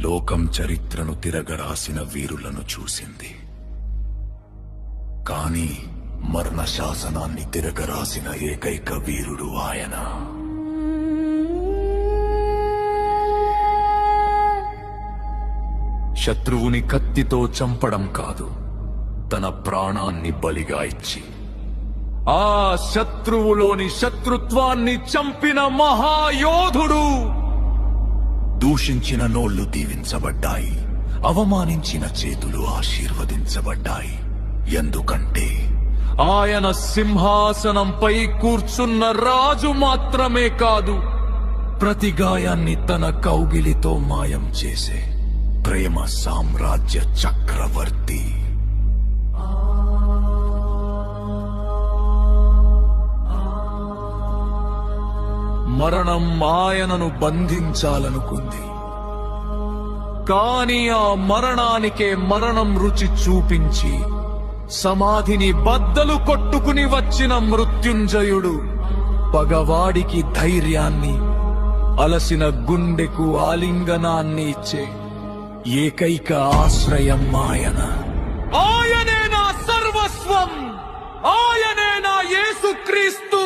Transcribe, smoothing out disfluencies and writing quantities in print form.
లోకం చరిత్రను తిరగరాసిన వీరులను చూసింది. కానీ మరణ శాసనాన్ని తిరగరాసిన ఏకైక వీరుడు ఆయన. శత్రువుని కత్తితో చంపడం కాదు, తన ప్రాణాన్ని బలిగా ఇచ్చి ఆ శత్రువులోని శత్రుత్వాన్ని చంపిన మహాయోధుడు. దూషించిన నోళ్లు దీవించబడ్డాయి, అవమానించిన చేతులు ఆశీర్వదించబడ్డాయి. ఎందుకంటే ఆయన సింహాసనంపై కూర్చున్న రాజు మాత్రమే కాదు, ప్రతి గాయాన్ని తన కౌగిలితో మాయం చేసే ప్రేమ సామ్రాజ్య చక్రవర్తి. మరణం ఆయనను బంధించాలనుకుంది, కాని ఆ మరణానికే మరణం రుచి చూపించి సమాధిని బద్దలు కొట్టుకుని వచ్చిన మృత్యుంజయుడు పగవాడికి ధైర్యాన్ని, అలసిన గుండెకు ఆలింగనాన్ని ఇచ్చే ఏకైక ఆశ్రయం ఆయన. ఆయనే నా సర్వస్వం, ఆయనే నా యేసుక్రీస్తు.